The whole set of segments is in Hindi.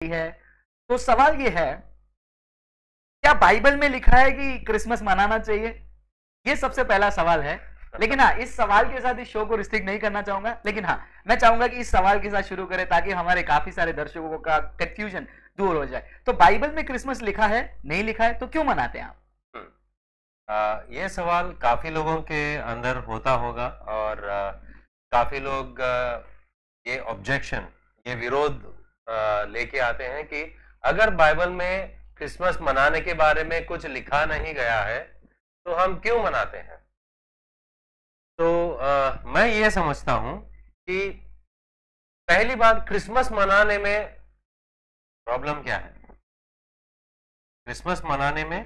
है। तो सवाल ये है, क्या बाइबल में लिखा है कि क्रिसमस मनाना चाहिए? ये सबसे पहला सवाल है। लेकिन हाँ, इस सवाल के साथ इस शो को रिस्ट्रिक्ट नहीं करना चाहूंगा, लेकिन हाँ, मैं चाहूंगा कि इस सवाल के साथ शुरू करें ताकि हमारे काफी सारे दर्शकों का कंफ्यूजन दूर हो जाए। तो बाइबल में क्रिसमस लिखा है, नहीं लिखा है, तो क्यों मनाते हैं आप? ये सवाल काफी लोगों के अंदर होता होगा और काफी लोग ये ऑब्जेक्शन, ये विरोध लेके आते हैं कि अगर बाइबल में क्रिसमस मनाने के बारे में कुछ लिखा नहीं गया है तो हम क्यों मनाते हैं। तो मैं ये समझता हूं कि पहली बात, क्रिसमस मनाने में प्रॉब्लम क्या है। क्रिसमस मनाने में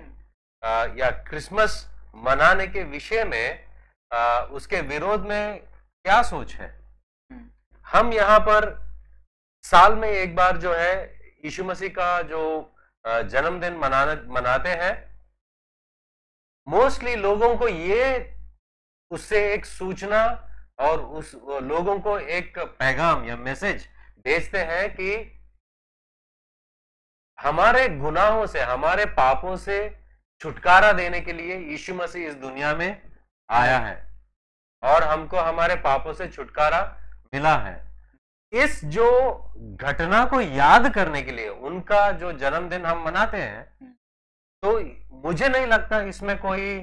या क्रिसमस मनाने के विषय में उसके विरोध में क्या सोच है। हम यहाँ पर साल में एक बार जो है यीशु मसीह का जो जन्मदिन मनाते हैं। मोस्टली लोगों को ये उससे एक सूचना और उस लोगों को एक पैगाम या मैसेज भेजते हैं कि हमारे गुनाहों से, हमारे पापों से छुटकारा देने के लिए यीशु मसीह इस दुनिया में आया है और हमको हमारे पापों से छुटकारा मिला है। इस जो घटना को याद करने के लिए उनका जो जन्मदिन हम मनाते हैं, तो मुझे नहीं लगता इसमें कोई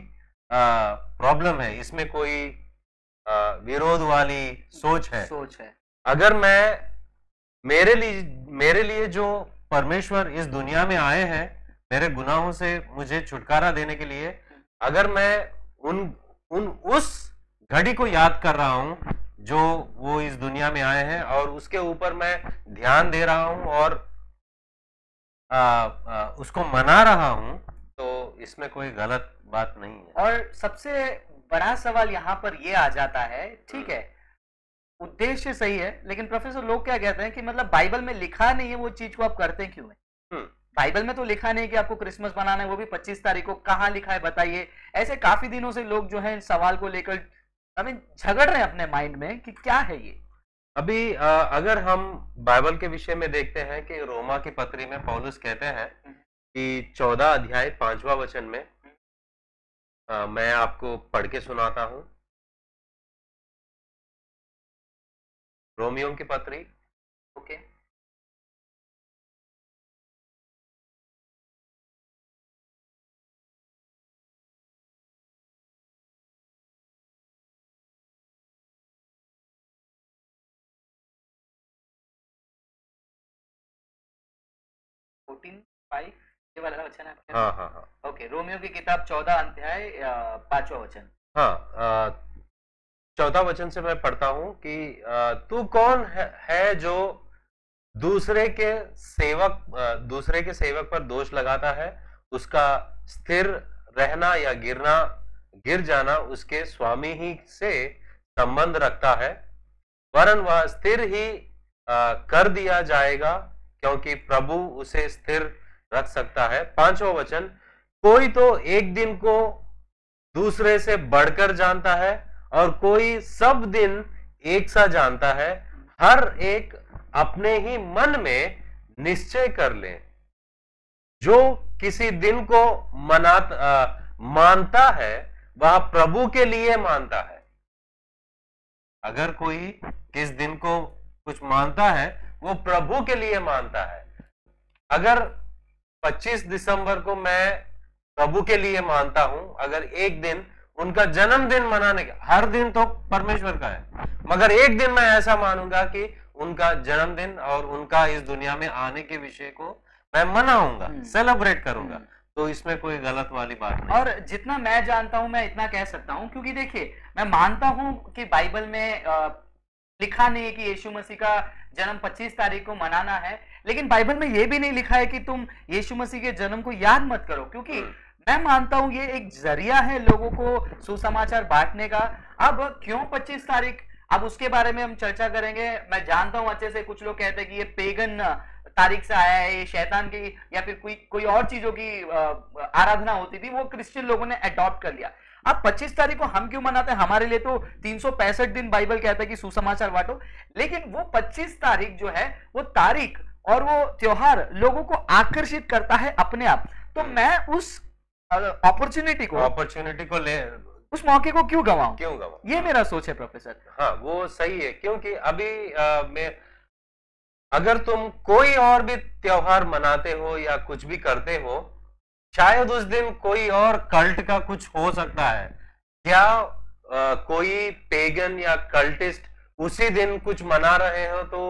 प्रॉब्लम है, इसमें कोई विरोध वाली सोच है। अगर मेरे लिए जो परमेश्वर इस दुनिया में आए हैं मेरे गुनाहों से मुझे छुटकारा देने के लिए, अगर मैं उस घड़ी को याद कर रहा हूं जो वो इस दुनिया में आए हैं और उसके ऊपर मैं ध्यान दे रहा हूं और उसको मना रहा हूं, तो इसमें कोई गलत बात नहीं है। और सबसे बड़ा सवाल यहाँ पर ये आ जाता है, ठीक है, उद्देश्य सही है, लेकिन प्रोफेसर लोग क्या कहते हैं कि मतलब बाइबल में लिखा नहीं है, वो चीज को आप करते क्यों है? बाइबल में तो लिखा नहीं कि आपको क्रिसमस मनाना है, वो भी 25 तारीख को। कहाँ लिखा है बताइए। ऐसे काफी दिनों से लोग जो है इस सवाल को लेकर झगड़ रहे हैं अपने माइंड में कि क्या है ये। अभी अगर हम बाइबल के विषय में देखते हैं कि रोमा की पत्री में पौलुस कहते हैं कि 14 अध्याय 5वां वचन में, मैं आपको पढ़ के सुनाता हूं। रोमियो की पत्री, ओके। ये वाला वचन है। हाँ। ओके, रोमियो की किताब 14 अध्याय 5वां वचन। हाँ, 14 वचन से मैं पढ़ता हूं कि तू कौन है जो दूसरे के सेवक पर दोष लगाता है। उसका स्थिर रहना या गिर जाना उसके स्वामी ही से संबंध रखता है, वरन वह स्थिर ही कर दिया जाएगा क्योंकि प्रभु उसे स्थिर रख सकता है। 5वां वचन, कोई तो एक दिन को दूसरे से बढ़कर जानता है और कोई सब दिन एक सा जानता है। हर एक अपने ही मन में निश्चय कर ले, जो किसी दिन को मानता है वह प्रभु के लिए मानता है। अगर कोई किस दिन को कुछ मानता है वो प्रभु के लिए मानता है। अगर 25 दिसंबर को मैं प्रभु के लिए मानता हूं, अगर एक दिन उनका जन्मदिन मनाने का, हर दिन तो परमेश्वर का है, मगर एक दिन मैं ऐसा मानूंगा कि उनका जन्मदिन और उनका इस दुनिया में आने के विषय को मैं मनाऊंगा, सेलिब्रेट करूंगा, तो इसमें कोई गलत वाली बात नहीं। और जितना मैं जानता हूं मैं इतना कह सकता हूं, क्योंकि देखिए मैं मानता हूं कि बाइबल में लिखा नहीं है कि यीशु मसीह का जन्म 25 तारीख को मनाना है, लेकिन बाइबल में यह भी नहीं लिखा है कि तुम यीशु मसीह के जन्म को याद मत करो, क्योंकि मैं मानता हूं ये एक जरिया है लोगों को सुसमाचार बांटने का। अब क्यों 25 तारीख, अब उसके बारे में हम चर्चा करेंगे। मैं जानता हूं अच्छे से, कुछ लोग कहते हैं कि ये पेगन तारीख से आया है, ये शैतान की या फिर कोई और चीजों की आराधना होती थी, वो क्रिश्चियन लोगों ने अडॉप्ट कर लिया। अब 25 तारीख को हम क्यों मनाते हैं? हमारे लिए तो 365 दिन बाइबल कहता है कि सुसमाचार बांटो, लेकिन वो 25 तारीख जो है वो तारीख और वो त्योहार लोगों को आकर्षित करता है अपने आप, तो मैं उस अपॉर्चुनिटी को ले, उस मौके को क्यों गवाऊं? ये मेरा सोच है प्रोफेसर। हाँ, वो सही है, क्योंकि अभी मैं अगर तुम कोई और भी त्योहार मनाते हो या कुछ भी करते हो, शायद उस दिन कोई और कल्ट का कुछ हो सकता है। क्या कोई पेगन या कल्टिस्ट उसी दिन कुछ मना रहे हो तो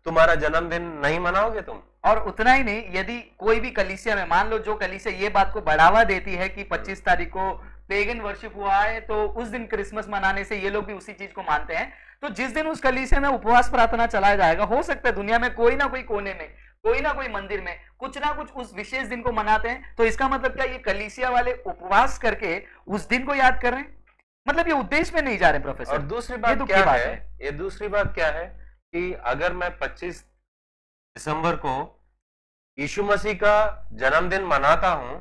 तुम्हारा जन्मदिन नहीं मनाओगे तुम? और उतना ही नहीं, यदि कोई भी कलीसिया में, मान लो जो कलीसिया ये बात को बढ़ावा देती है कि 25 तारीख को पेगन वर्शिप हुआ है तो उस दिन क्रिसमस मनाने से ये लोग भी उसी चीज को मानते हैं, तो जिस दिन उस कलीसिया में उपवास प्रार्थना चलाया जाएगा, हो सकता है दुनिया में कोई ना कोई कोने में, कोई ना कोई मंदिर में कुछ ना कुछ उस विशेष दिन को मनाते हैं, तो इसका मतलब क्या ये कलीसिया वाले उपवास करके उस दिन को याद कर रहे हैं? मतलब ये उद्देश्य में नहीं जा रहे प्रोफेसर। और दूसरी बात क्या है, ये दूसरी बात क्या है कि अगर मैं 25 दिसंबर को यीशु मसीह का जन्मदिन मनाता हूं,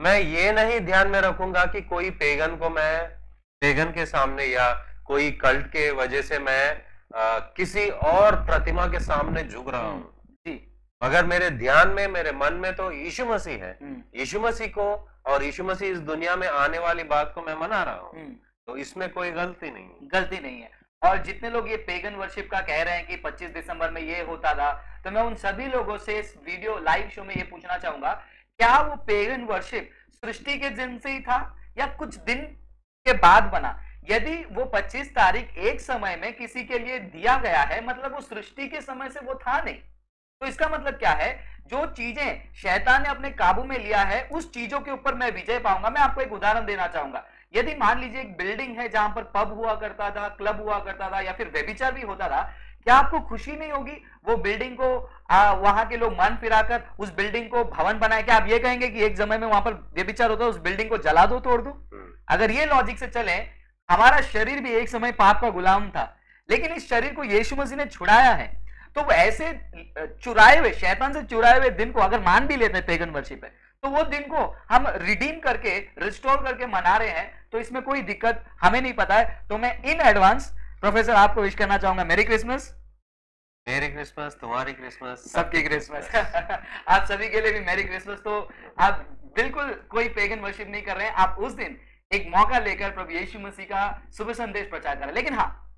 मैं ये नहीं ध्यान में रखूंगा कि कोई पेगन को मैं पेगन के सामने या कोई कल्ट के वजह से मैं किसी और प्रतिमा के सामने झुक रहा हूं, मगर मेरे ध्यान में, मेरे मन में तो यीशु मसीह है। यीशु मसीह को और यीशु मसीह इस दुनिया में आने वाली बात को मैं मना रहा हूं, तो इसमें कोई गलती नहीं है। और जितने लोग ये पेगन वर्शिप का कह रहे हैं कि 25 दिसंबर में ये होता था, तो मैं उन सभी लोगों से इस वीडियो लाइव शो में ये पूछना चाहूंगा, क्या वो पेगन वर्शिप सृष्टि के दिन से ही था या कुछ दिन के बाद बना? यदि वो 25 तारीख एक समय में किसी के लिए दिया गया है, मतलब वो सृष्टि के समय से वो था नहीं, तो इसका मतलब क्या है? जो चीजें शैतान ने अपने काबू में लिया है, उस चीजों के ऊपर मैं विजय पाऊंगा। मैं आपको एक उदाहरण देना चाहूंगा। यदि मान लीजिए एक बिल्डिंग है जहां पर पब हुआ करता था, क्लब हुआ करता था या फिर व्यभिचार भी होता था, क्या आपको खुशी नहीं होगी वो बिल्डिंग को वहां के लोग मन फिराकर उस बिल्डिंग को भवन बनाए? क्या आप ये कहेंगे कि एक समय में वहां पर व्यभिचार होता है, उस बिल्डिंग को जला दो, तोड़ दो? अगर ये लॉजिक से चले, हमारा शरीर भी एक समय पाप का गुलाम था, लेकिन इस शरीर को यीशु मसीह ने छुड़ाया है, तो वो ऐसे चुराए हुए, शैतान से चुराए हुए दिन को अगर मान भी लेते हैं पेगन वर्शिप है, तो वो दिन को हम रिडीम करके, रिस्टोर करके मना रहे हैं, तो इसमें कोई दिक्कत हमें नहीं पता है। तो मैं इन एडवांस प्रोफेसर आपको विश करना चाहूंगा, मेरी क्रिसमस, मेरी क्रिसमस, तुम्हारी क्रिसमस, सबकी क्रिसमस। आप सभी के लिए भी मेरी क्रिसमस। तो आप बिल्कुल कोई पेगन वर्शिप नहीं कर रहे हैं, आप उस दिन एक मौका लेकर प्रभु यीशु मसीह का शुभ संदेश प्रचार करें। लेकिन हाँ,